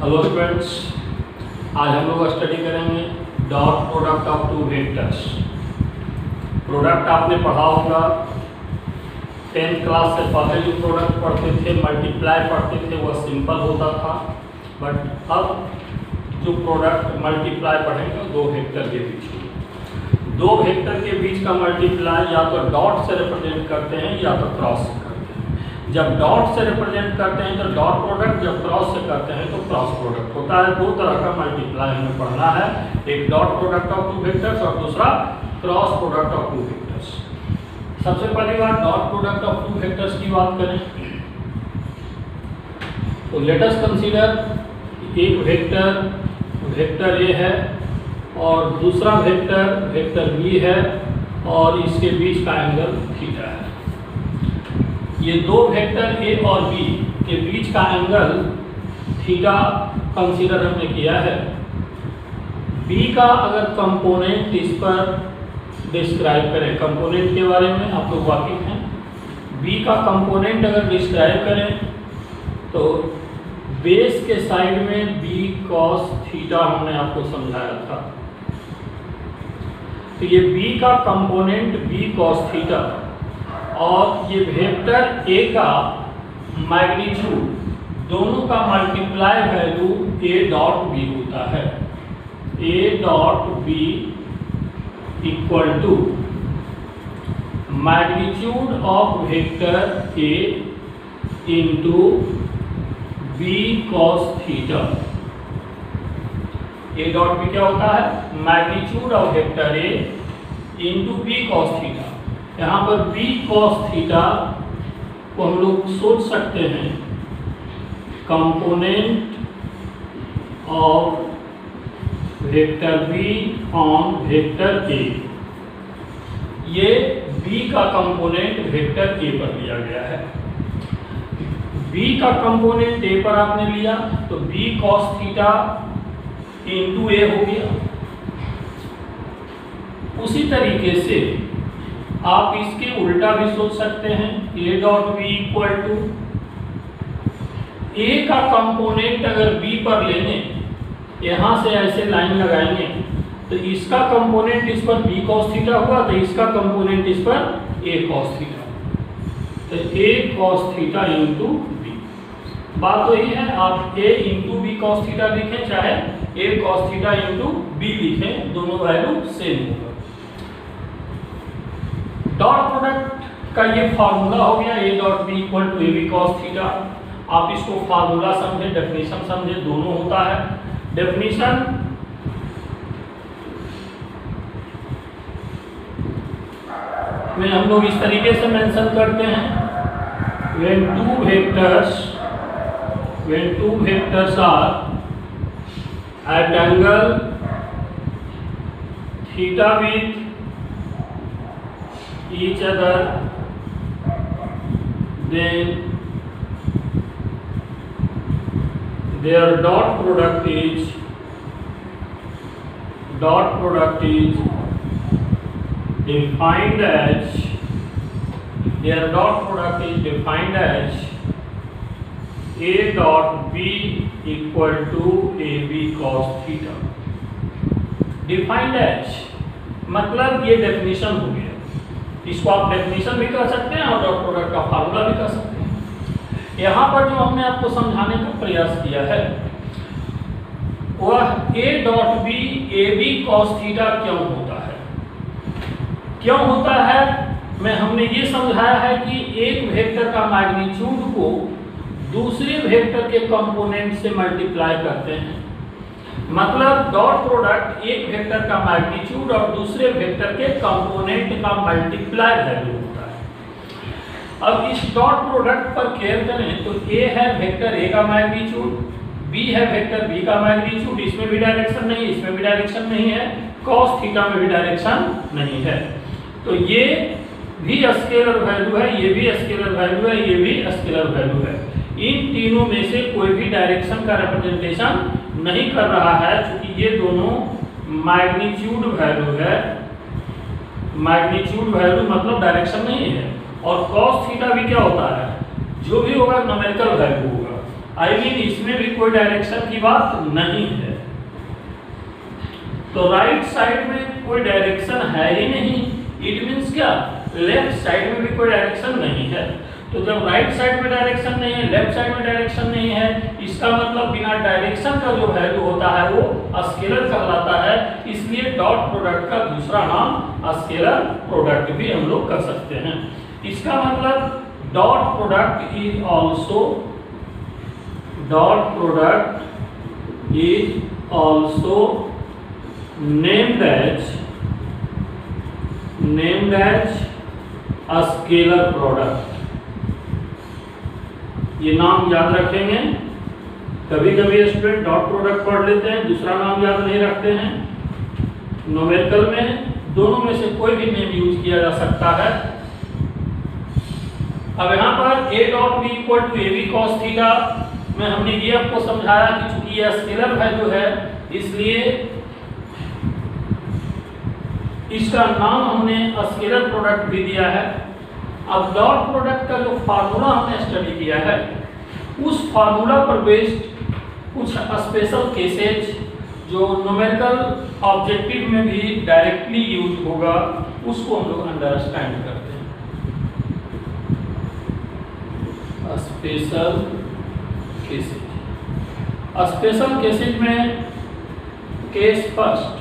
Hello friends, आज हम लोग स्टडी करेंगे dot product of two vectors. Product आपने पढ़ा होगा 10th क्लास से पहले जो प्रोडक्ट पढ़ते थे, मल्टीप्लाई पढ़ते थे, वह सिंपल होता था। बट अब जो प्रोडक्ट मल्टीप्लाई पढ़ेंगे दो वेक्टर के बीच में, दो वेक्टर के बीच का मल्टीप्लाई या तो डॉट से रिप्रेजेंट करते हैं या तो क्रॉस से करते हैं। जब डॉट से रिप्रेजेंट करते हैं तो डॉट प्रोडक्ट, जब क्रॉस से करते हैं तो क्रॉस प्रोडक्ट होता है। दो तरह का मल्टीप्लाई हमें पढ़ना है, एक dot product of two vectors और दूसरा cross product of two vectors. सबसे पहली बात dot product of two vectors की बात करें तो लेट अस कंसीडर एक वेक्टर ए है और दूसरा वेक्टर बी है और इसके बीच का एंगल थीटा है। ये दो वेक्टर ए और बी के बीच का एंगल थीटा कंसीडर हमने किया है। बी का अगर कंपोनेंट इस पर डिस्क्राइब करें, कंपोनेंट के बारे में आप लोग वाकिफ हैं। बी का कंपोनेंट अगर डिस्क्राइब करें तो बेस के साइड में बी कॉस थीटा हमने आपको समझाया था। तो ये बी का कंपोनेंट बी कॉस थीटा और ये वेक्टर ए का मैग्नीट्यूड, दोनों का multiply value A dot B होता है। A dot B equal to magnitude of vector A into B cos theta. A dot B क्या होता है? Magnitude of vector A into B cos theta. यहाँ पर b cos थीटा को हम लोग सोच सकते हैं component of vector b on vector a। ये b का कंपोनेंट वेक्टर a पर लिया गया है। b का कंपोनेंट a पर आपने लिया तो b cos theta into a हो गया। उसी तरीके से आप इसके उल्टा भी सोच सकते हैं, A dot B equal to A का कंपोनेंट अगर बी पर लेने, यहां से ऐसे लाइन लगाएंगे तो इसका कंपोनेंट इस पर बी कॉस थीटा हुआ तो इसका कंपोनेंट इस पर ए कॉस थीटा, तो A cos theta into B. बात तो यही है, आप A into B cos theta लिखें चाहे A cos theta into B लिखें, दोनों वैल्यू सेम होगा। डॉट प्रोडक्ट का ये फार्मूला हो गया, A dot B equal to A B cos theta. आप इसको फार्मूला समझे, डेफिनेशन समझे, दोनों होता है। डेफिनेशन में हम लोग इस तरीके से मेंशन करते हैं, when two vectors are at angle theta with each other, then their dot product is defined as a dot b equal to ab cos theta। Defined as मतलब ये डेफिनेशन हो गया, इसको आप डेफिनेशन भी कर सकते हैं और डॉट प्रोडक्ट का फार्मूला भी कर सकते हैं। यहाँ पर जो हमने आपको समझाने का प्रयास किया है वह A dot B A B cos theta क्यों होता है, क्यों होता है मैं हमने ये समझाया है कि एक वेक्टर का मैग्नीट्यूड को दूसरे वेक्टर के कंपोनेंट से मल्टीप्लाई करते हैं। मतलब डॉट प्रोडक्ट एक वेक्टर का मैग्नीट्यूड और दूसरे वेक्टर के कंपोनेंट का मल्टीप्लाई वैल्यू होता है। अब इस डॉट प्रोडक्ट पर केयर करें तो ए है वेक्टर ए का मैग्नीट्यूड, बी है वेक्टर बी का मैग्नीट्यूड, इसमें भी डायरेक्शन नहीं, इसमें भी डायरेक्शन नहीं है, कॉस थीटा में भी डायरेक्शन नहीं है। तो ये भी स्केलर वैल्यू है, ये भी स्केलर वैल्यू है, ये भी स्केलर वैल्यू है। इन तीनों में से कोई भी डायरेक्शन का रिप्रेजेंटेशन नहीं कर रहा है, क्योंकि ये दोनों मैग्नीट्यूड वैल्यू है। मैग्नीट्यूड वैल्यू मतलब डायरेक्शन नहीं है। और कॉस थीटा भी क्या होता है, जो भी होगा न्यूमेरिकल वैल्यू होगा। आई मीन इसमें भी कोई डायरेक्शन की बात नहीं है। तो राइट साइड में कोई डायरेक्शन है ही नहीं, इट मीन्स क्या, लेफ्ट साइड में भी कोई डायरेक्शन नहीं है। तो जब राइट साइड में डायरेक्शन नहीं है, लेफ्ट साइड में डायरेक्शन नहीं है, इसका मतलब बिना डायरेक्शन का जो वैल्यू होता है वो स्केलर कहलाता है। इसलिए डॉट प्रोडक्ट का दूसरा नाम स्केलर प्रोडक्ट भी हम लोग कर सकते हैं। इसका मतलब dot product is also named as a scalar product। ये नाम याद रखेंगे। कभी कभी स्टूडेंट डॉट प्रोडक्ट पढ़ लेते हैं, दूसरा नाम याद नहीं रखते हैं। न्यूमेरिकल में दोनों में से कोई भी नेम यूज किया जा सकता है। अब यहाँ पर a dot B equal to A B cos theta में हमने ये आपको समझाया कि चूंकि यह स्केलर वैल्यू है इसलिए इसका नाम हमने स्केलर प्रोडक्ट भी दिया है। अब डॉट प्रोडक्ट का जो फार्मूला हमने स्टडी किया है उस फार्मूला पर बेस्ड कुछ स्पेशल केसेज जो न्यूमेरिकल ऑब्जेक्टिव में भी डायरेक्टली यूज होगा उसको हम लोग अंडरस्टैंड करते हैं। स्पेशल केसेज में case first,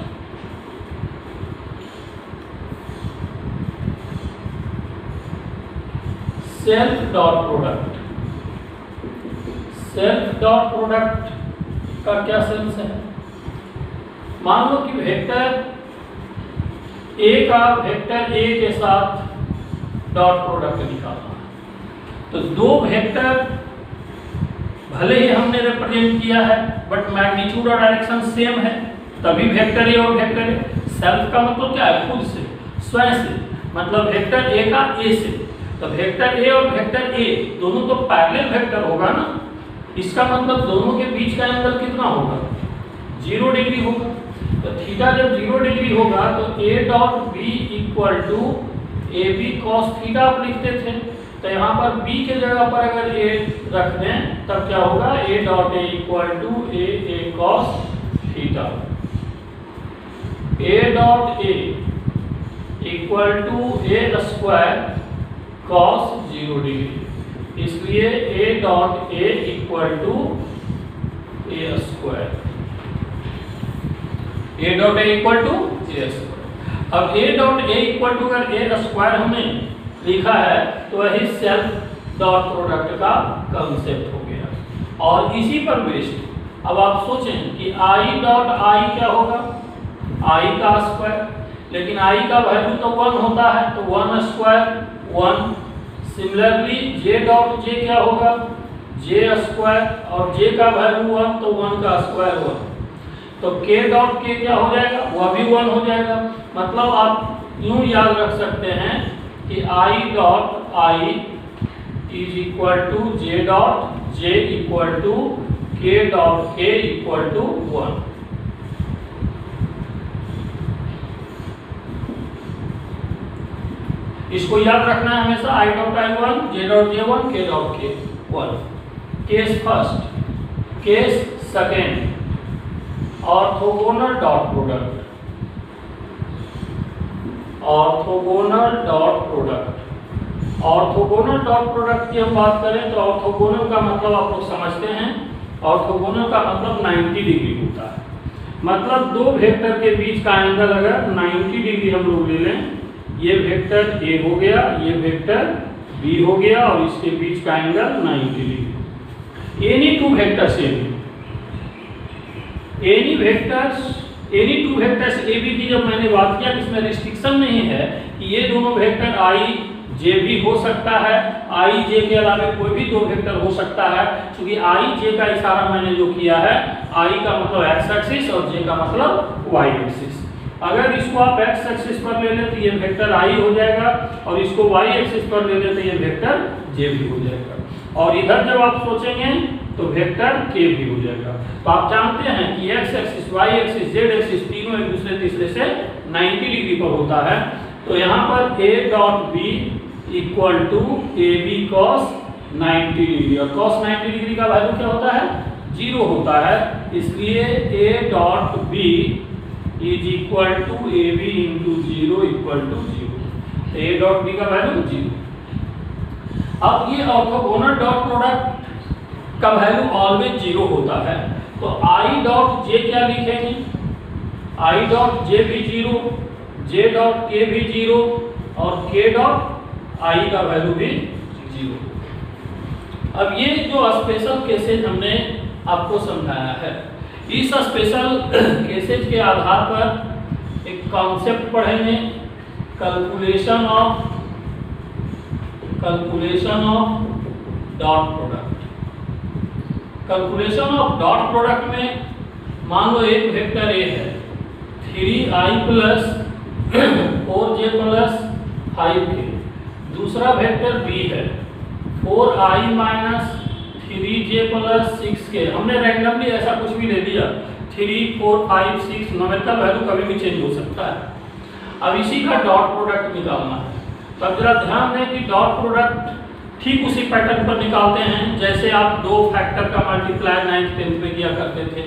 self dot product का क्या सेंस है। मान लो कि वेक्टर ए का वेक्टर ए के साथ डॉट प्रोडक्ट निकालना है। तो दो वेक्टर भले ही हमने रिप्रेजेंट किया है बट मैग्नीट्यूड और डायरेक्शन सेम है, तभी वेक्टर ए और वेक्टर ए। सेल्फ का मतलब क्या है, खुद से, स्वयं से, मतलब वेक्टर ए का ए से। तो वेक्टर ए और वेक्टर ए दोनों तो पैरेलल वेक्टर होगा ना, इसका मतलब दोनों के बीच का एंगल कितना होगा, 0 डिग्री होगा। तो थीटा जब 0 डिग्री होगा तो a dot B equal to A B cos theta आप लिखते थे। तो यहाँ पर b के जगह पर अगर a रख दें तब क्या होगा, a dot A equal to A cos theta. a dot A equal to A square cos 0 degree, इसलिए a dot A equal to A square, a dot A equal to A square. अब a dot A equal to अगर A square हमने लिखा है तो वही self dot product का concept हो गया। और इसी पर बेस्ड अब आप सोचें कि i डॉट आई क्या होगा, i का स्क्वायर, लेकिन i का वैल्यू तो 1 होता है तो 1 square 1। Similarly j dot j क्या होगा, j स्क्वायर, और j का वैल्यू 1 तो 1 का स्क्वायर 1। तो k डॉट k क्या हो जाएगा, वह भी 1 हो जाएगा। मतलब आप यूं याद रख सकते हैं कि i dot i is equal to j dot j equal to k dot k equal to 1। इसको याद रखना है हमेशा, i dot i1, j dot j1, k dot k1। Case first, case second, orthogonal dot product. Orthogonal dot product, orthogonal dot product की हम बात करें तो ऑर्थोगोनल का मतलब आप लोग समझते हैं, ऑर्थोगोनल का मतलब 90 डिग्री होता है। मतलब दो वेक्टर के बीच का एंगल अगर 90 डिग्री हम लोग ले लें, ये वेक्टर A हो गया, ये वेक्टर B हो गया और इसके बीच का angle 90 degree. Any two vectors any two vectors A B की जब मैंने बात किया इसमें रिस्ट्रिक्शन नहीं है कि ये दोनों वेक्टर i j भी हो सकता है, i j के अलावा कोई भी दो वेक्टर हो सकता है। क्योंकि i j का इशारा मैंने जो किया है, i का मतलब x एक्सिस और j का मतलब y एक्सिस। अगर इसको आप x एक्सिस पर ले लें तो ये वेक्टर i हो जाएगा और इसको y एक्सिस पर ले लें तो ये वेक्टर j भी हो जाएगा। और इधर जब आप सोचेंगे तो वेक्टर k भी हो जाएगा। तो आप जानते हैं कि x axis, y axis, z axis तीनों एक दूसरे तीसरे से 90 डिग्री पर होता है। तो यहाँ पर a dot b equal to A B cos 90 degree, और cos 90 डिग्री का वैल्यू क्या होता है? 0 होता है। इसलिए a dot b is equal to A B into 0 equal to 0। a dot b का वैल्यू 0। अब ये ऑर्थोगोनल डॉट प्रोडक्ट का वैल्यू ऑलवेज 0 होता है, तो i डॉट j क्या लिखेंगे? i डॉट j भी 0, j डॉट k भी 0 और k डॉट i का वैल्यू भी 0। अब ये जो स्पेशल केसेज हमने आपको समझाया है, इस स्पेशल केसेज के आधार पर एक कॉन्सेप्ट पढ़ेंगे, calculation of dot product. Calculation of dot product में मान लो एक वेक्टर ए है 3i plus 4j plus 5k, दूसरा वेक्टर बी है 4i minus 3j plus 6k। हमने रैंडमली ऐसा कुछ भी ले दिया, 3, 4, 5, 6, न्यूमेरिकल वैल्यू कभी भी चेंज हो सकता है। अब इसी का डॉट प्रोडक्ट निकालना है। तो अब जरा ध्यान दें कि डॉट प्रोडक्ट ठीक उसी पैटर्न पर निकालते हैं जैसे आप दो फैक्टर का मल्टीप्लाई 9th 10th में किया करते थे।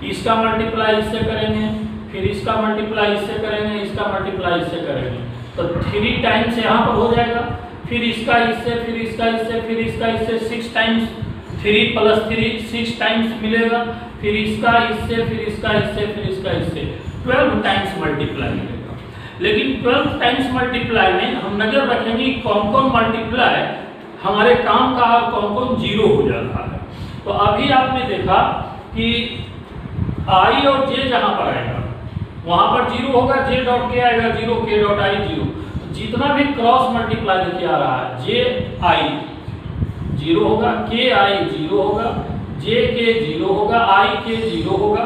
इसका मल्टीप्लाई इससे करेंगे, फिर इसका मल्टीप्लाई इससे करेंगे, इसका मल्टीप्लाई इससे करेंगे, तो 3 टाइम्स यहाँ पर हो जाएगा, फिर इसका इससे, फिर इसका इससे, फिर इसका इससे 6 टाइम्स, 3 प्लस 3 6 टाइम्स मिलेगा, फिर इसका इससे, फिर इसका इससे, फिर इसका इससे 12 टाइम्स मल्टीप्लाई मिलेगा। लेकिन 12 टाइम्स मल्टीप्लाई में हम नजर रखेंगे कौन कौन मल्टीप्लाई हमारे काम का और कौन कौन 0 हो जाता है। तो अभी आपने देखा कि i और j जहां पर आएगा वहां पर 0 होगा, j डॉट k आएगा 0, k डॉट i 0। तो जितना भी क्रॉस मल्टीप्लाई देखिए आ रहा है, j i 0 होगा, k i 0 होगा, j k 0 होगा, i k 0 होगा,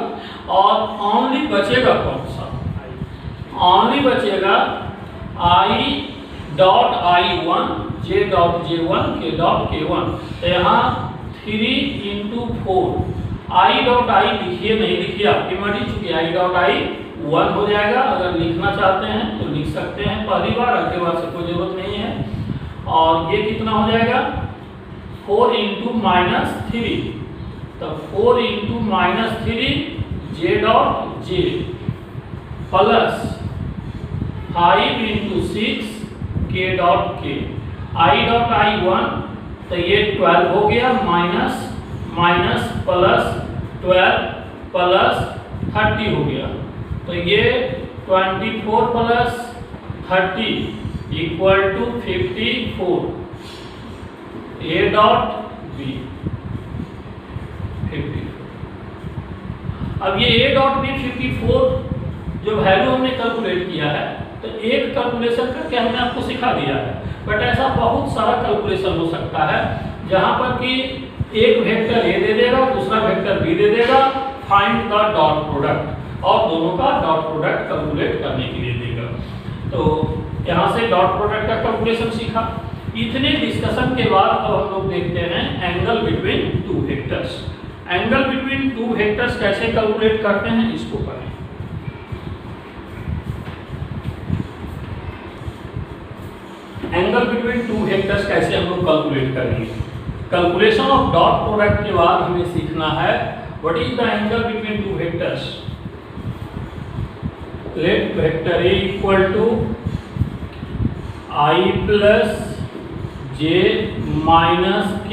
और ओनली बचेगा कौन सा? ओनली बचेगा i dot i1, j dot j1, k dot k1। तो यहाँ 3 इंटू 4, i डॉट i लिखिए, नहीं लिखिए आपकी मर्जी, चूंकि i डॉट i 1 हो जाएगा। अगर लिखना चाहते हैं तो लिख सकते हैं पहली बार, अगली बार से कोई जरूरत नहीं है। और ये कितना हो जाएगा? 4 इंटू माइनस 3, तो 4 into minus 3 j dot j plus 5 into 6 k dot k, i dot i 1, तो ये 12 हो गया, माइनस माइनस प्लस 12 प्लस 30 हो गया, तो ये 24 plus 30 equal to 54, a dot b 54। अब ये a डॉट b 54 जो वैल्यू हमने कैलकुलेट किया है, तो एक कैलकुलेशन करके हमने आपको सिखा दिया है, बट ऐसा बहुत सारा कैलकुलेशन हो सकता है जहां पर कि एक वेक्टर a दे देगा, दूसरा वेक्टर b दे देगा, फाइंड द डॉट प्रोडक्ट, और दोनों का डॉट प्रोडक्ट कैलकुलेट करने के लिए देगा। तो यहाँ से डॉट प्रोडक्ट का कैलकुलेशन सीखा। इतने डिस्कशन के बाद अब हम लोग देखते हैं angle between two vectors. Angle between two vectors कैसे कैलकुलेट करते हैं, इसको करें। एंगल बिटवीन टू वेक्टर्स कैसे हम लोग कैलकुलेट करेंगे? कैलकुलेशन ऑफ डॉट प्रोडक्ट के बाद हमें सीखना है what is the angle between two vectors. Let vector A equal to i plus j minus k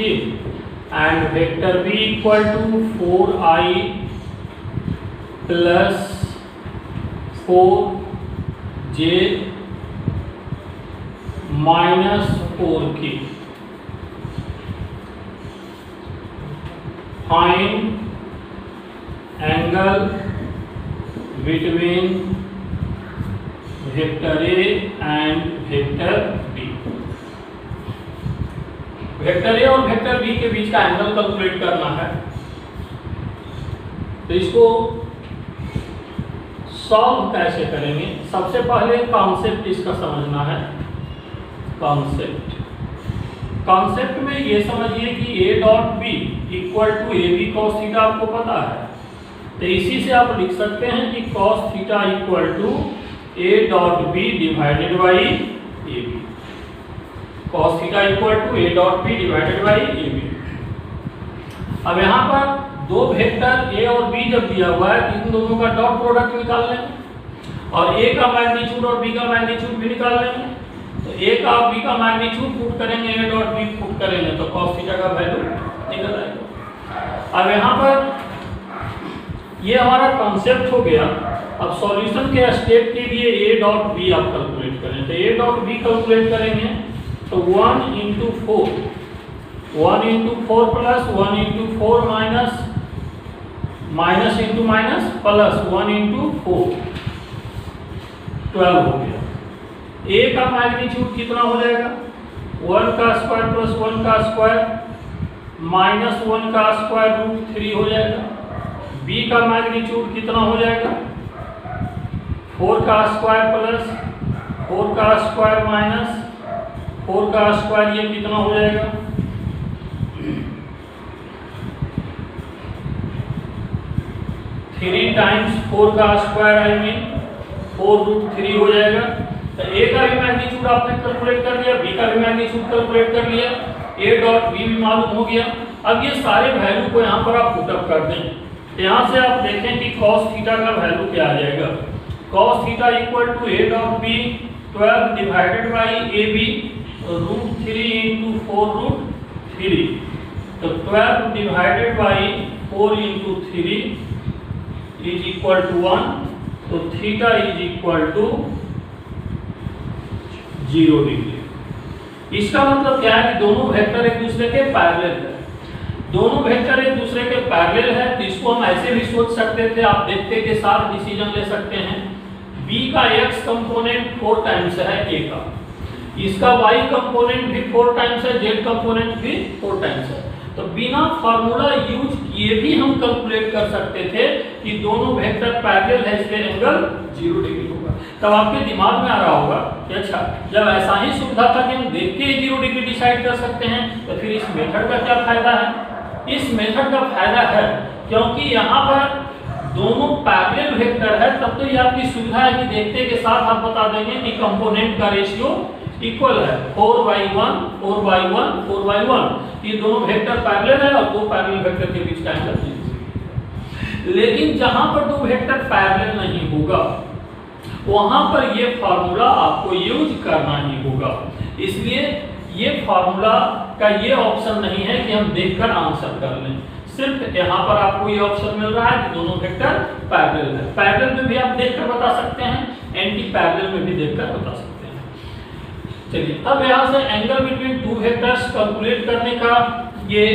and vector b equal to 4i plus 4j minus 4k। Find angle between vector A and vector B. Vector A और vector B के बीच का angle calculate करना है, तो इसको solve कैसे करेंगे? सबसे पहले कॉन्सेप्ट इसका समझना है। कॉन्सेप्ट में ये समझिए कि a dot B equal to A B cos theta आपको पता है, तो इसी से आप लिख सकते हैं कि cos theta equal to a dot B divided by A B. cos theta equal to a dot b divided by A B. अब यहाँ पर दो वेक्टर a और b जब दिया हुआ है इन दोनों का डॉट प्रोडक्ट निकाल लेंगे और a का मैग्नीट्यूड और b का मैग्नीट्यूड भी निकाल लेंगे। तो a का और b का मैग्नीट्यूड पुट करेंगे, a डॉट b पुट करेंगे तो cos थीटा का वैल्यू निकल आएगा। अब यहाँ पर ये हमारा कॉन्सेप्ट हो गया। अब सॉल्यूशन के स्टेप के लिए a डॉट b आप कैलकुलेट करें। तो a डॉट b कैलकुलेट करेंगे तो 1 into 4 plus 1 into 4 minus into minus plus 1 into 4 12 हो गया। a का मैग्नीट्यूड कितना हो जाएगा 1 का स्क्वायर प्लस 1 का स्क्वायर माइनस 1 का स्क्वायर रूट 3 हो जाएगा। b का मैग्नीट्यूड कितना हो जाएगा 4 का स्क्वायर प्लस 4 का स्क्वायर माइनस 4 का स्क्वायर, ये कितना हो जाएगा 3 टाइम्स 4 का स्क्वायर आई मीन 4 रूट 3 हो जाएगा। तो a का भी मैग्नीट्यूड आपने कैलकुलेट कर लिया, b का भी मैग्नीट्यूड कैलकुलेट कर लिया, a डॉट b भी मालूम हो गया। अब ये सारे वैल्यू को यहाँ पर आप पुटअप कर दें। यहाँ से आप देखें कि cos थीटा का वैल्यू क्या आ जाएगा। cos theta equal to a dot b 12 divided by A B root 3 into 4 root 3। तो 12 divided by 4 into 3 is equal to 1। तो theta is equal to 0 degree. इसका मतलब क्या है कि दोनों वेक्टर एक दूसरे के पैरेलल है। दोनों वेक्टर एक दूसरे के पैरेलल है तो इसको हम ऐसे भी सोच सकते थे, आप देखते के साथ डिसीजन ले सकते हैं। b का x कंपोनेंट 4 टाइम्स है a का, इसका y कंपोनेंट भी 4 टाइम्स है, z कंपोनेंट भी 4 टाइम्स है। तो बिना फार्मूला यूज किए भी हम कैलकुलेट कर सकते थे कि दोनों वेक्टर पैरेलल है इसलिए एंगल 0 डिग्री होगा। तब आपके दिमाग में आ रहा होगा कि अच्छा जब ऐसा ही सुविधा था कि हम देख के 0 डिग्री डिसाइड कर सकते हैं तो फिर इस मेथड का क्या फायदा है। इस मेथड का फायदा है क्योंकि यहाँ पर दोनों पैरेलल वेक्टर है, तब तो ये आपकी सुविधा है कि देखते के साथ आप बता देंगे कि कंपोनेंट का रेशियो इक्वल है 4/1 4/1 4/1। ये दोनों वेक्टर पैरेलल है और दो पैरेलल वेक्टर के बीच का एंगल 0। लेकिन जहां पर दो वेक्टर पैरेलल नहीं होगा वहां पर ये फार्मूला आपको यूज करना ही होगा। इसलिए ये फार्मूला का ये ऑप्शन नहीं है कि हम देखकर आंसर कर लें। सिर्फ यहाँ पर आपको ये ऑप्शन मिल रहा है कि दोनों वेक्टर पैरेलल है। पैरेलल में भी आप देखकर बता सकते हैं, एंटी पैरेलल में भी देखकर बता सकते हैं। चलिए अब यहाँ से angle between two vectors calculate करने का ये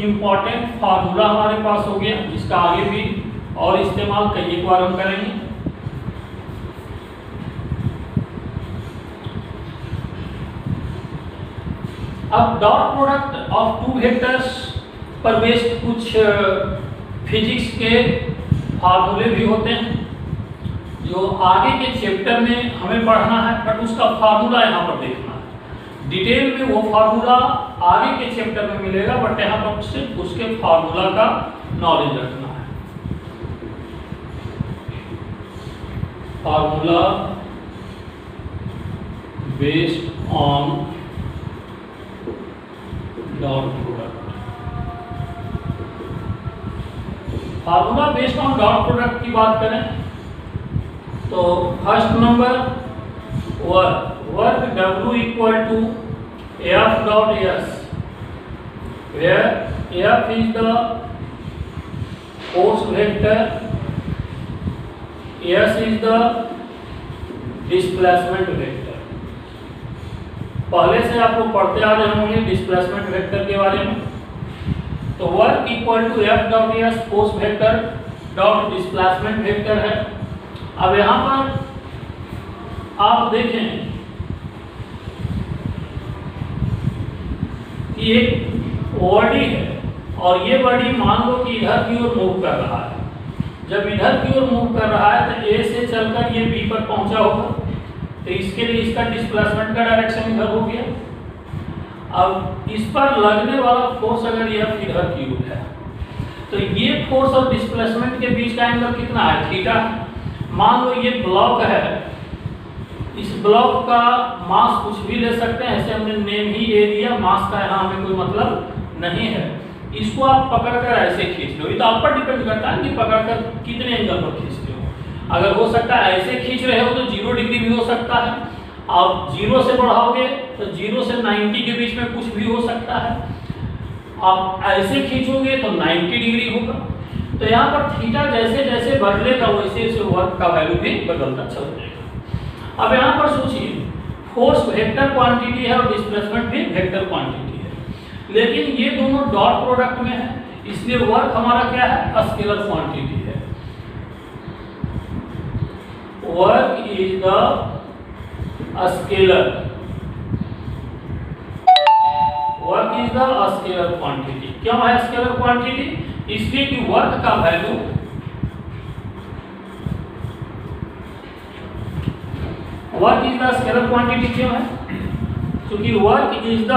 इंपॉर्टेंट फार्मूला हमारे पास हो गया, जिसका आगे भी और इस्तेमाल कई बार हम करेंगे। अब dot product of two vectors पर बेस्ड कुछ फिजिक्स के फार्मूले भी होते हैं जो आगे के चैप्टर में हमें पढ़ना है, बट उसका फार्मूला यहाँ पर देखना है। डिटेल में वो फार्मूला आगे के चैप्टर में मिलेगा, बट यहाँ पर सिर्फ उसके फार्मूला का नॉलेज रखना है। Formula based on dot product. Formula based on dot product की बात करें तो first number work W equal to F dot S, where F is the force vector, S is the displacement vector। पहले से आपको पढ़ते आ रहे होंगे डिस्प्लेसमेंट वेक्टर के बारे में। तो work equal to F dot S force vector dot displacement vector है। अब यहाँ पर आप देखें कि एक बॉडी है और ये बॉडी मान लो कि इधर की ओर मूव कर रहा है। जब इधर की ओर मूव कर रहा है तो A से चलकर ये B पर पहुंचा होगा, तो इसके लिए इसका डिस्प्लेसमेंट का डायरेक्शन इधर हो गया। अब इस पर लगने वाला फोर्स अगर यह इधर की ओर है तो ये फोर्स और डिस्प्लेसमेंट के बीच का एंगल कितना है, थीटा। मान लो ये ब्लॉक है, इस ब्लॉक का मास कुछ भी ले सकते हैं, ऐसे हमने नेम ही ए दिया, मास का यहाँ हमें कोई मतलब नहीं है। इसको आप पकड़कर ऐसे खींच लो, ये तो आप पर डिपेंड करता है कि पकड़कर कितने एंगल पर खींचते हो। अगर हो सकता है ऐसे खींच रहे हो तो 0 डिग्री भी हो सकता है, आप 0 से बढ़ाओगे तो 0 से 90 के बीच में कुछ भी हो सकता है, आप ऐसे खींचोगे तो 90 डिग्री होगा। तो यहाँ पर थीटा जैसे जैसे बदलेगा वैसे वैसे वर्क का वैल्यू भी बदलता चल जाएगा। अब यहाँ पर सोचिए, फोर्स वेक्टर क्वांटिटी है और डिस्प्लेसमेंट भी वेक्टर क्वांटिटी है, लेकिन ये दोनों डॉट प्रोडक्ट में है, इसलिए वर्क हमारा क्या है, स्केलर क्वांटिटी है। Work is the scalar, work is the scalar quantity. क्यों है स्केलर क्वांटिटी? इसलिए कि वर्क का value work is the scalar quantity क्यों है? क्योंकि work is the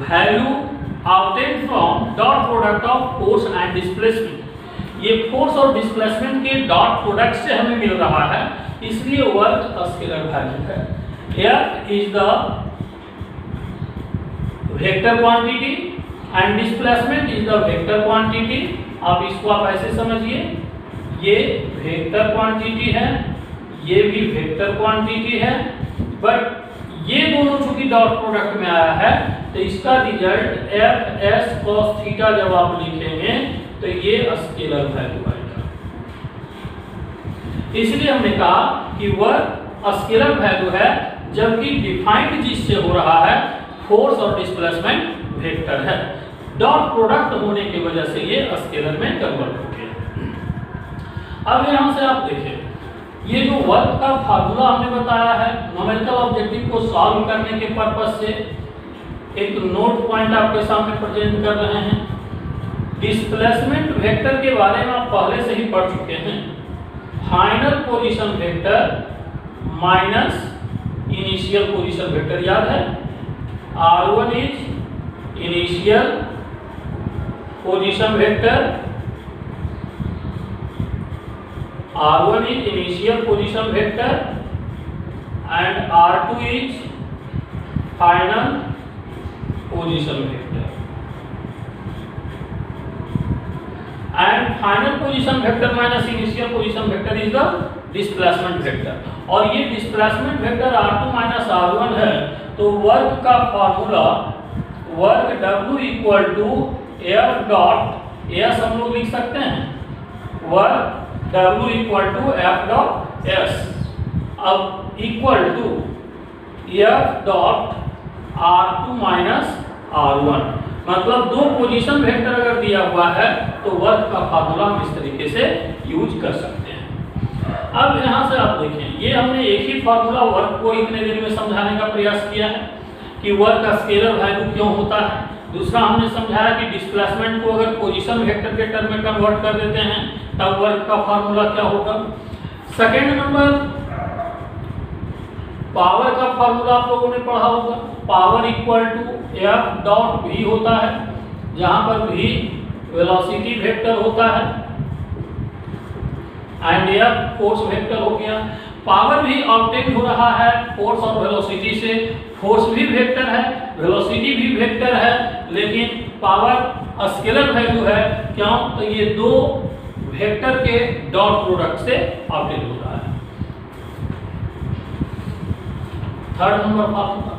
value obtained from dot product of force and displacement. ये फोर्स और डिस्प्लेसमेंट के डॉट प्रोडक्ट से हमें मिल रहा है, इसलिए वर्क स्केलर वैल्यू है। F is the vector quantity and displacement is the vector quantity। अब इसको आप ऐसे समझिए, ये वेक्टर क्वांटिटी है, ये भी वेक्टर क्वांटिटी है, बट ये दोनों चूंकि डॉट प्रोडक्ट में आया है तो इसका result F S cos theta जब आप लिखेंगे तो ये स्केलर वैल्यू आएगा। इसलिए हमने कहा कि वर्क स्केलर वैल्यू है, जबकि डिफाइंड जिससे हो रहा है फोर्स और डिस्प्लेसमेंट वेक्टर है। डॉट प्रोडक्ट होने की वजह से ये स्केलर में कन्वर्ट हो गया। अब यहां से आप देखिए, ये जो वर्क का फार्मूला हमने बताया है न्यूमेरिकल ऑब्जेक्टिव को सॉल्व करने के पर्पस से, एक नोट पॉइंट आपके सामने प्रेजेंट कर रहे हैं। डिस्प्लेसमेंट वेक्टर के बारे में आप पहले से ही पढ़ चुके हैं। Final position vector minus initial position vector, याद है? R1 is initial position vector, R1 is initial position vector and R2 is final position vector, and final position vector minus initial position vector is the displacement vector। और ये displacement vector R2 minus R1 है, तो work का formula work W equal to F dot S हम लोग लिख सकते हैं, work W equal to F dot S, अब equal to F dot R2 minus R1। मतलब दो पोजीशन वेक्टर अगर दिया हुआ है तो वर्क का फार्मूला हम इस तरीके से यूज कर सकते हैं। अब यहाँ से आप देखें, ये हमने एक ही फार्मूला वर्क को इतने देर में समझाने का प्रयास किया है कि वर्क का स्केलर वैल्यू क्यों होता है। दूसरा हमने समझाया कि डिस्प्लेसमेंट को अगर पोजीशन वेक्टर के टर्म में कन्वर्ट कर देते हैं तब वर्क का फार्मूला क्या होगा। सेकेंड नंबर, पावर का फार्मूला आप लोगों ने पढ़ा होगा, power equal to F dot V होता है, जहां पर V वेलोसिटी वेक्टर होता है एंड F फोर्स वेक्टर हो गया। पावर भी ऑब्टेन हो रहा है फोर्स और वेलोसिटी से, फोर्स भी वेक्टर है, वेलोसिटी भी वेक्टर है, लेकिन पावर स्केलर वैल्यू है। क्यों? तो ये दो वेक्टर के डॉट प्रोडक्ट से ऑब्टेन हो रहा है। थर्ड नंबर फार्मूला,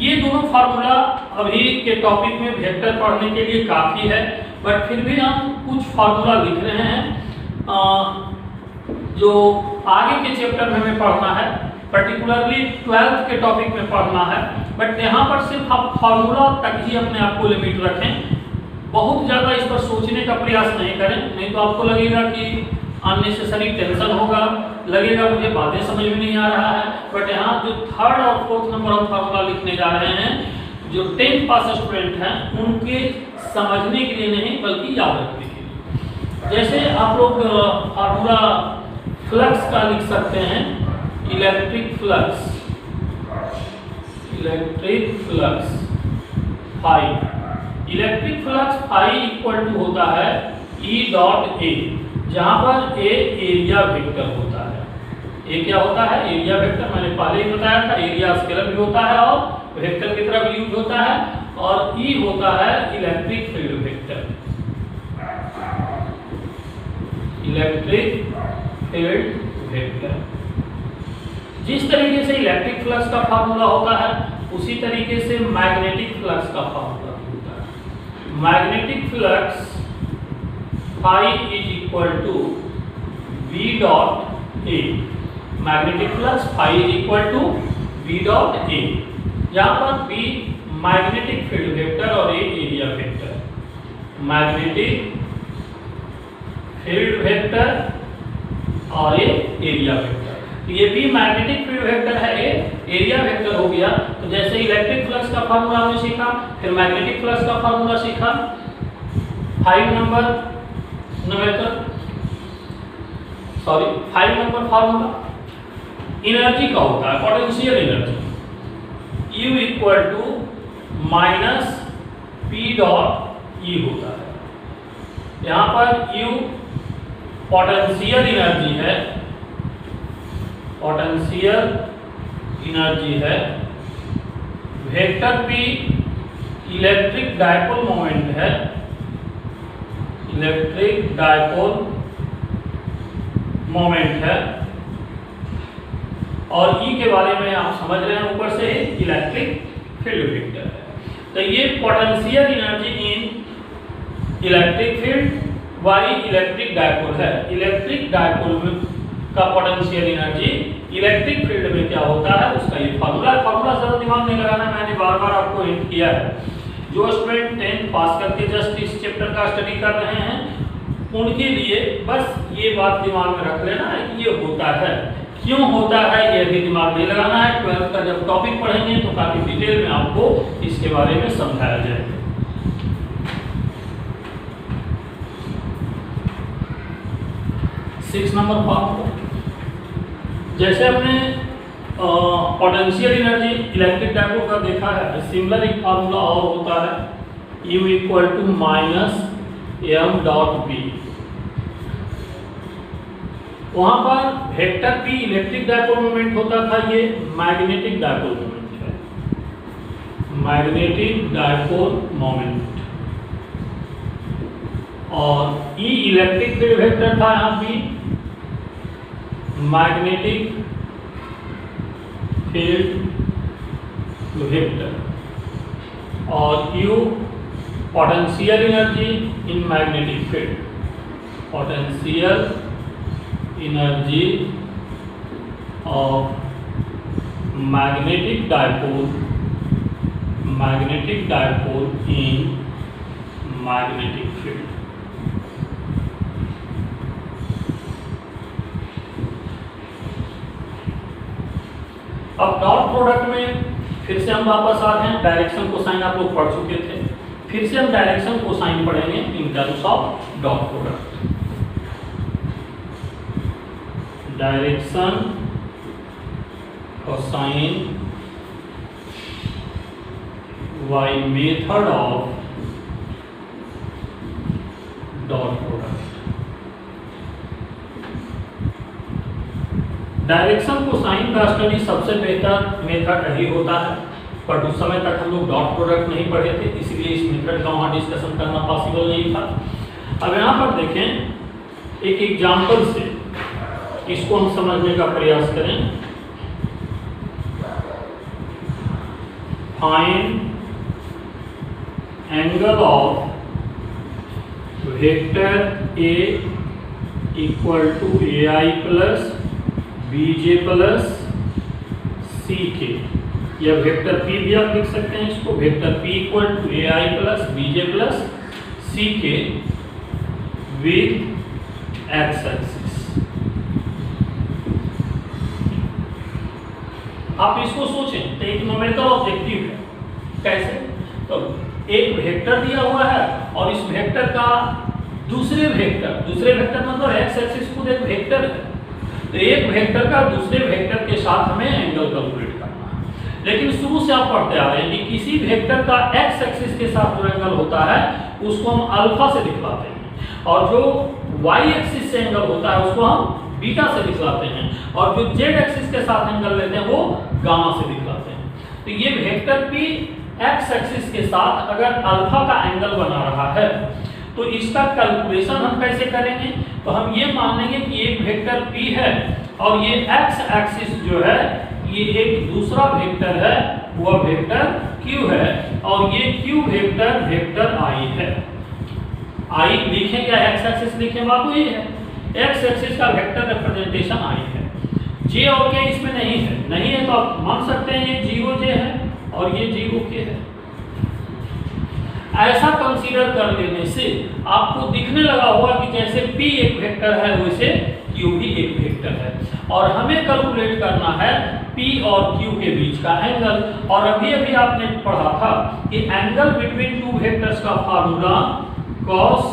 ये दोनों फार्मूला अभी के टॉपिक में वेक्टर पढ़ने के लिए काफी है, बट फिर भी हम कुछ फार्मूला लिख रहे हैं जो आगे के चैप्टर में हमें पढ़ना है, पर्टिकुलरली 12th के टॉपिक में पढ़ना है। बट यहाँ पर सिर्फ आप फार्मूला तक ही अपने आप को लिमिट रखें, बहुत ज़्यादा इस पर सोचने का प्रयास नहीं करें, नहीं तो आपको लगेगा कि अननेसेसरी टेंशन होगा, लगेगा मुझे बातें समझ में नहीं आ रहा है। बट यहाँ जो थर्ड और फोर्थ नंबर ऑफ फार्मूला लिखने जा रहे हैं, जो 10th पास स्टूडेंट हैं उनके समझने के लिए नहीं बल्कि याद रखने के लिए। जैसे आप लोग फार्मूला फ्लक्स का लिख सकते हैं, electric flux, electric flux phi, electric flux phi equal to होता है E डॉट ए, जहां पर ए एरिया वेक्टर होता है, ए क्या होता है, एरिया वेक्टर, मैंने पहले ही बताया था, एरिया स्केलर भी होता है और वेक्टर की तरह भी यूज होता है। और ई होता है electric field vector, electric field vector. जिस तरीके से इलेक्ट्रिक फ्लक्स का फार्मूला होता है उसी तरीके से मैग्नेटिक फ्लक्स का फार्मूला होता है। Magnetic flux phi is equal to V dot A, magnetic flux phi is equal to V dot A, यहाँ पर बी मैग्नेटिक फील्ड वेक्टर और A area vector. Magnetic field vector और A area vector. ये भी magnetic field vector है, ए area vector हो गया। तो जैसे इलेक्ट्रिक फ्लक्स का फार्मूला हमने सीखा, फिर मैग्नेटिक फ्लक्स का फार्मूला सीखा। 5 नंबर फार्मूला एनर्जी का होता है, potential energy U equal to minus P dot E होता है। यहाँ पर U पोटेंशियल एनर्जी है, पोटेंशियल एनर्जी है, vector P electric dipole moment है, इलेक्ट्रिक डायपोल मोमेंट है, और E के बारे में आप समझ रहे हैं ऊपर से इलेक्ट्रिक फील्ड वेक्टर है। तो ये पोटेंशियल एनर्जी इन electric field, Y electric dipole है। इलेक्ट्रिक डायपोल में का पोटेंशियल एनर्जी इलेक्ट्रिक फील्ड में क्या होता है उसका ये फार्मूला ज़्यादा दिमाग नहीं लगाना, मैंने बार बार आपको हिंट किया है। जो स्टूडेंट 10th पास करके जस्ट इस चैप्टर का स्टडी कर रहे हैं उनके लिए बस ये बात दिमाग में रख लेना है कि ये होता है, क्यों होता है ये भी दिमाग नहीं लगाना है। 12th का जब टॉपिक पढ़ेंगे तो काफी डिटेल में आपको इसके बारे में समझाया जाएगा। सिक्स नंबर फार्मूला, जैसे हमने पोटेंशियल एनर्जी इलेक्ट्रिक डायपोल का देखा है, सिमिलर एक फार्मूला और होता है U equal to minus M dot B. वहां पर vector P electric dipole moment होता था, ये मैग्नेटिक डायपोल मोमेंट है, मैग्नेटिक डायपोल मोमेंट। और E इलेक्ट्रिक फील्ड वेक्टर था, यहाँ भी मैग्नेटिक फील्ड वेक्टर। और U potential energy in magnetic field, potential energy of magnetic dipole in magnetic field. अब डॉट प्रोडक्ट में फिर से हम वापस आ रहे हैं, डायरेक्शन कोसाइन आप लोग पढ़ चुके थे, फिर से हम डायरेक्शन कोसाइन पढ़ेंगे in terms of dot product. Direction cosine by method of dot product. Direction cosine का स्टडी सबसे बेहतर मेथड यही होता है, बट उस समय तक हम लोग डॉट प्रोडक्ट नहीं पढ़े थे, इसलिए इस मेथड का वहाँ डिस्कशन करना पॉसिबल नहीं था। अब यहाँ पर देखें एक एग्जाम्पल से इसको हम समझने का प्रयास करें। Find angle of vector A equal to A I plus B J plus C K, या वेक्टर P भी आप लिख सकते हैं इसको, vector P equal to A I plus B J plus C K with x axis. आप इसको सोचें तो एक न्यूमेरिकल ऑब्जेक्टिव है, कैसे? तो एक वेक्टर दिया हुआ है और इस वेक्टर का दूसरे वेक्टर मतलब एक्स एक्सिस खुद एक वेक्टर है, तो एक वेक्टर का दूसरे वेक्टर के साथ हमें एंगल कैलकुलेट करना है। लेकिन शुरू से आप पढ़ते आ रहे हैं कि किसी वेक्टर का एक्स एक्सिस के साथ जो एंगल होता है उसको हम अल्फा से दिखलाते हैं, और जो वाई एक्सिस से एंगल होता है उसको हम बीटा से दिखलाते हैं, और जो जेड एक्सिस के साथ एंगल लेते हैं वो गामा से दिखलाते हैं। तो ये वेक्टर पी एक्स एक्सिस के साथ अगर अल्फा का एंगल बना रहा है तो इसका कैलकुलेशन हम कैसे करेंगे? तो हम ये मान लेंगे कि एक वेक्टर पी है और ये एक्स एक्सिस जो है ये एक दूसरा वेक्टर है, वह वेक्टर क्यू है, और ये क्यू वेक्टर वेक्टर आई है। आई लिखें क्या एक्स एक्सिस लिखें, बात वही है, एक्स एक्सिस का वेक्टर रिप्रेजेंटेशन आई है। जे और के इसमें नहीं है तो आप मान सकते हैं ये 0 जे है और ये 0 के है। ऐसा कंसीडर कर लेने से आपको दिखने लगा होगा कि जैसे P एक वेक्टर है वैसे Q भी एक वेक्टर है, और हमें कैलकुलेट करना है P और Q के बीच का एंगल। और अभी आपने पढ़ा था कि एंगल बिटवीन टू वेक्टर्स का formula cos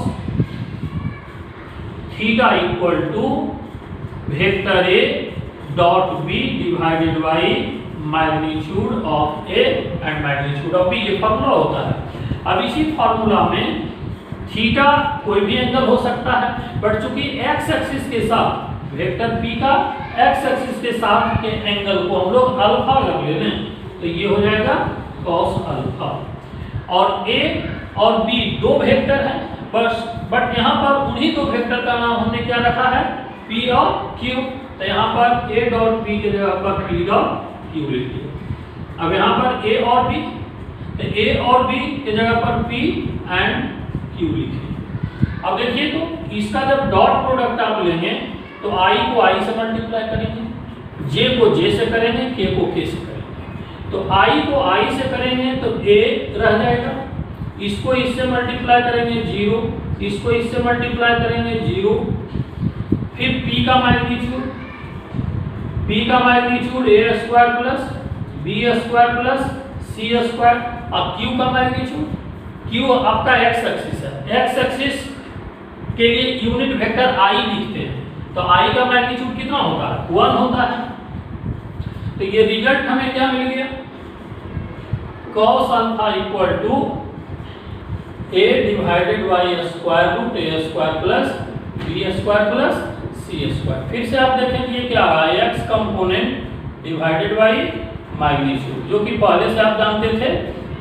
theta equal to vector A dot B divided by magnitude of A and magnitude of B, ये फार्मूला होता है। अब इसी फार्मूला में थीटा कोई भी एंगल हो सकता है, बट चूंकि एक्स एक्सिस के साथ वेक्टर P का एक्स एक्सिस के साथ के एंगल को हम लोग अल्फा कर ले लें तो ये हो जाएगा cos अल्फा। और A और B दो वेक्टर हैं बस, बट यहाँ पर उन्हीं दो वेक्टर का नाम हमने क्या रखा है, P और Q। तो यहाँ पर A डॉट P की जगह पर P डॉट Q लिख दिया। अब यहाँ पर A और B, तो A और B की जगह पर P एंड Q लिखें। अब देखिए तो इसका जब डॉट प्रोडक्ट आप लेंगे तो I को I से मल्टीप्लाई करेंगे, J को J से करेंगे, K को K से करेंगे। तो I को I से करेंगे तो A रह जाएगा, इसको इससे मल्टीप्लाई करेंगे 0, इसको इससे मल्टीप्लाई करेंगे 0, फिर P का magnitude A square plus B square plus C square. अब Q का मैग्नीट्यूड, Q आपका एक्स एक्सिस है, एक्स एक्सिस के लिए यूनिट वेक्टर I लिखते हैं, तो I का मैग्नीट्यूड कितना होता है, 1 होता है। तो ये रिजल्ट हमें क्या मिल गया, cos alpha equal to A divided by square root A square plus B square plus C square. फिर से आप देखेंगे क्या आ रहा है, x component divided by magnitude, जो कि पहले से आप जानते थे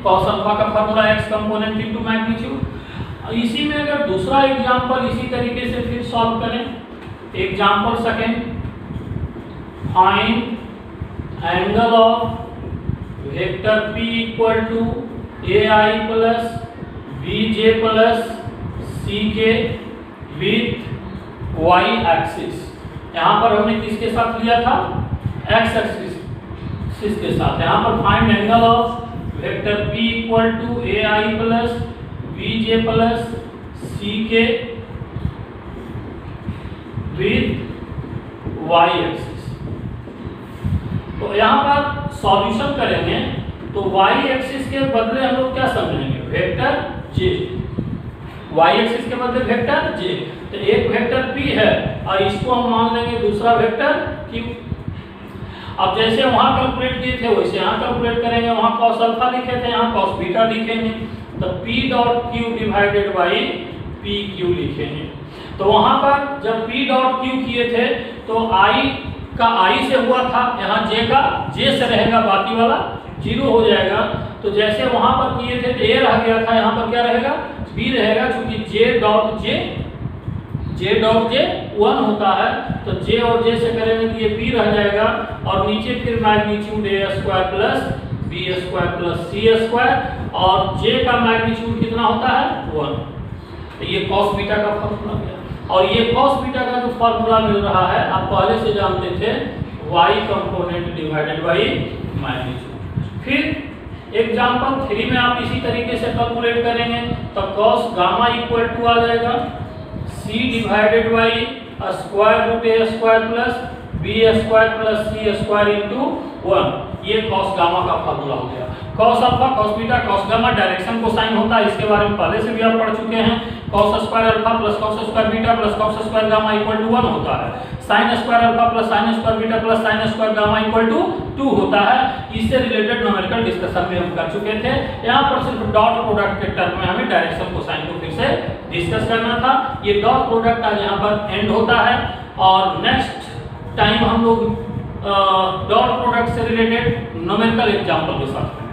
cos अल्फा का formula x component into magnitude. इसी में अगर दूसरा एग्जांपल इसी तरीके से फिर सॉल्व करें, example second, find angle of vector p equal to ai plus bj plus ck with y axis. यहाँ पर हमने किसके साथ लिया था, x एक्सिस के साथ। यहाँ पर find angle of vector p equal to ai plus bj plus ck with y axis. तो यहाँ पर सॉल्यूशन करेंगे तो y एक्सिस के बदले हम लोग क्या समझेंगे, वेक्टर j, y एक्सिस के बदले वेक्टर j। तो एक वेक्टर p है और इसको हम मान लेंगे दूसरा वेक्टर q। अब जैसे वहां कैलकुलेट किए थे वैसे यहाँ कैलकुलेट करेंगे, वहां cos अल्फा लिखे थे यहाँ cos बीटा लिखेंगे, तो p dot q divided by p q लिखेंगे। तो वहां पर जब p डॉट q किए थे तो i का i से हुआ था, यहाँ j का j से रहेगा, बाकी वाला 0 हो जाएगा। तो जैसे वहां पर किए थे तो a रह गया था, यहाँ पर क्या रहेगा, b रहेगा, क्योंकि j डॉट j 1 होता है, तो j और j से करेंगे तो ये p रह जाएगा, और नीचे फिर magnitude a square plus b square plus c square, और j का मैग्नीट्यूड कितना होता है, 1। तो ये cos बीटा का फार्मूला गया। और ये cos बीटा का जो फार्मूला मिल रहा है आप पहले से जानते थे, y component divided by magnitude. फिर एग्जांपल 3 में आप इसी तरीके से कैलकुलेट करेंगे तो cos गामा इक्वल टू आ जाएगा c divided by square root a square plus b square plus c square into 1। ये cos गामा का फार्मूला हो गया। cos alpha, cos beta, cos gamma direction cosine होता है, इसके बारे में पहले से भी आप पढ़ चुके हैं। cos square alpha plus cos square beta plus cos square gamma equal to 1 होता है। sin square alpha plus sin square beta plus sin square gamma equal to 2 होता है। इससे रिलेटेड न्यूमेरिकल डिस्कशन भी हम कर चुके थे। यहाँ पर सिर्फ डॉट प्रोडक्ट के टर्म में हमें डायरेक्शन को साइन को फिर से डिस्कस करना था। ये डॉट प्रोडक्ट आज यहाँ पर एंड होता है। और नेक्स्ट टाइम हम लोग डॉट प्रोडक्ट से रिलेटेड न्यूमेरिकल एग्जांपल के साथ